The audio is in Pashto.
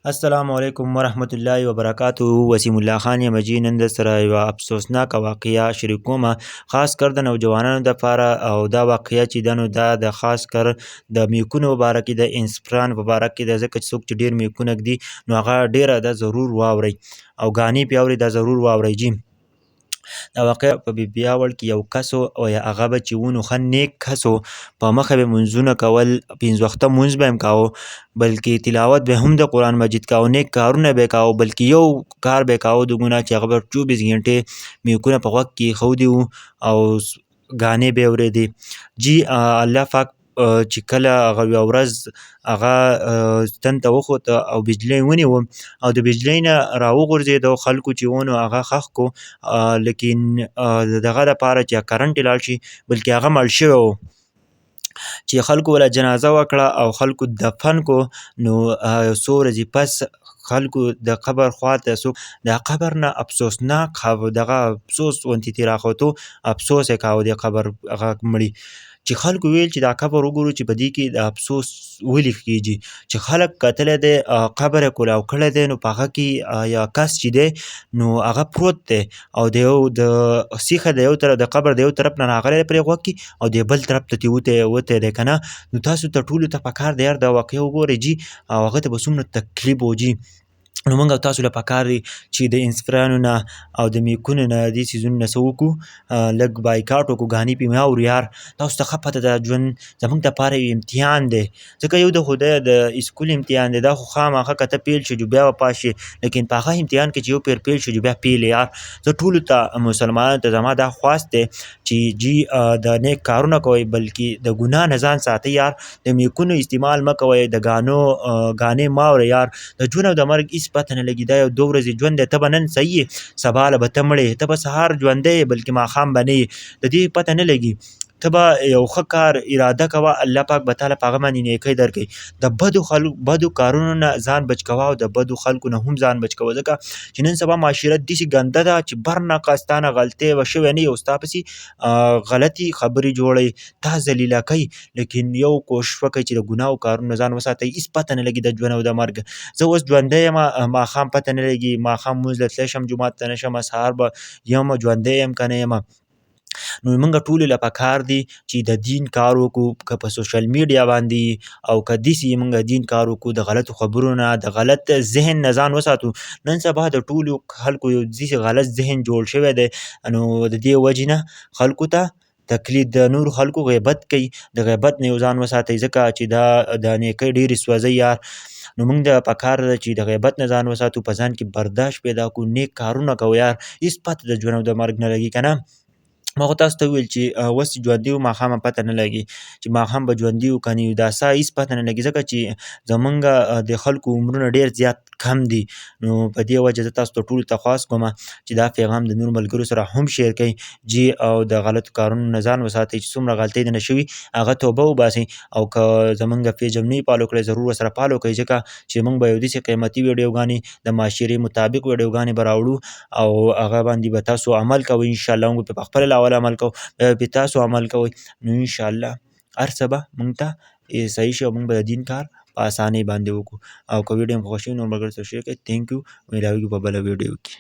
السلام علیکم ورحمت الله وبرکاته. وسیم الله خان یم چې نن در سره یوه افسوسناکه واقعه شریکومه، خاص کر د نوجوانانو دپاره. او دا واقعه چې ده نو دا د خاص کر د میکونو په باره کې، د انسپران په باره کې ده، ځکه چې څوک چې ډېر میکونه ږدي نو هغه ډېره ده ضرور واورئ او ګانې پې اورئ دا ضرور واورئ. جي دا واقعه په بیبیا وړ کې یو کس و او هغه به چې و نو ښه نیک کس و، په مخه به یې مونځونه کول، پنځه وخته مونځ به یې کاوه، بلکې تلاوت به هم د قرآن مجید کاوه، نیک کارونه به یې کاوه، بلکې یو کار به یې کاوه د ګناه چې هغه به 24 ګنټې میکونه په غوږ کې ایښودي وو او ګانې به یې اورېدې. جي الله پاک چې کله هغه یوه ورځ هغه تن ته وخوته او بجلۍ ونیوه او د بجلۍ نه راوغورځېد او خلکو چې و نو هغه ښخ کو، لیکن د دغه دپاره چې کرنټ یې لاړ شي، بلکې هغه مړ شوی و. چې خلکو ورله جنازه وکړه او خلکو دفن کو، نو څو ورځې پس خلکو د قبر خواته څوک د قبر نه افسوسناک دغه افسوس غوندې ترې راختو، افسوس یې کاوه د قبر هغه مړي، چې خلکو ویل چې دا قبر وګورو چې په دې کې د افسوس ولې کېږي، چې خلک کتلی دی قبر یې کولاو کړی دی، نو په هغه کې یا کس چې دی نو هغه پروت دی او د یو د سیخه د یو طرف د قبر د یو طرف نه راغلی دی پرې غوږ کې او د بل طرف ته وتی دی که نه. نو تاسو ته ټولو ته پکار دی یار دا واقعه وګورئ جي، او هغه ته به څومره تکلیف و جي. نو موږ او تاسو له پکار دی چې د انسپرانو نه او د میکونو نه دې څیزونو نه څه وکړو، لږ بایکاټ وکړو، ګانې پې مه اورو یار. تاسو ته ښه پته ده ژوند زموږ دپاره یو امتحان دی، ځکه یو د خدای د اسکول امتحان دی، دا خو خامخا که ته فیل شې جو بیا به پاس شې، لیکن په هغه امتحان کې چې یو پیر فیل شو جو بیا فیل یې یار. زه ټولو ته مسلمانانو ته زما دا خواست دی چې جي د نیک کارونه کوئ، بلکې د ګناه نه ځان ساتئ یار، د میکونو استعمال مه کوئ، د ګانې مه اورئ یار. د ژوند او د مرګ هېڅ پته نه لګي، دا یو 2 ورځې ژوند دی، ته به نن صحیح یې سبا له به ته مړ یې، ته به سهار ژوندی یې بلکې ماښام به نه یې، د دې پته نه لګي. ته به یو ښه کار اراده کوه، الله پاک به تعالی په هغه باندې نیکۍ درکوي. د بدو کارونو نه ځان بچ کوه او د بدو خلکو نه هم ځان بچ کوه، ځکه چې نن سبا معاشره داسې ګنده ده چې برنقه ستا نه غلطۍ یوه شوې نه وي او ستا پسې غلطې خبرې جوړوي، تا ذلیله کوي، لیکن یو کوشش وکړئ چې د ګناهو کارونو نه ځان وساتئ، هېڅ پته نه لګي د ژوند او د مرګ. زه اوس ژوندی یم، ماښام پته نه لګي، ماښام لمونځ له تللی شم جومات ته نه شم، سهار به یم ژوندی یم که نه یم. نو موږ ټولو له پکار دی چې د دین کار وکړو، که په سوشل میډیا باندې او که داسې موږ دین کار وکړو، د غلطو خبرو نه، د غلط ذهن نه ځان وساتو. نن سبا د ټولو خلکو یو داسې غلط ذهن جوړ شوی دی، نو د دې وجې نه خلکو ته تکلیف، د نورو خلکو غیبت کوي، د غیبت نه یو ځان وساتئ، ځکه چې دا د نیکۍ ډېرې سوځئ یار. نو موږ ته پکار ده چې د غیبت نه ځان وساتو، په ځان کې برداشت پیدا کړو، نیک کارونه کوو یار، هېڅ پته د ژوند او د مرګ نه لګي که نه. ما خو تاسو ته وویل چې اوس ژوندي یو ماښام پته نه لګي چې ماښام به ژوندي یو که نه یو، دا ساه هېڅ پته نه لګي، ځکه چې زمونږ د خلکو عمرونه ډېر زیات کم دي. نو په دې وجه زه تاسو ته ټولو ته خواست کوم چې دا پیغام د نورو ملګرو سره هم شیر کړئ جي، او د غلطو کارونو نه ځان وساتئ، چې څومره غلطۍ درنه شوي هغه توبه وباسئ، او که زمونږ پیج هم نه یې فالو کړی ضرور ورسره فالو کړئ، ځکه چې موږ به یو داسې قیمتي ویډیوګانې د معاشرې مطابق ویډیوګانې به راوړو او هغه باندې به تاسو عمل کوئ انشاءالله. موږ به په خپله لاول عمل کوو، بیا تاسو عمل کوئ، نو انشاءالله هر څه به موږ ته صحیح شي او موږ به د دین کار په اسانۍ باندې وکړو. او که ویډیو مو خوښ شوي نو ملګرو سره شیر کړئ. تھینک یو، ملاویږو په بله ویډیو کې.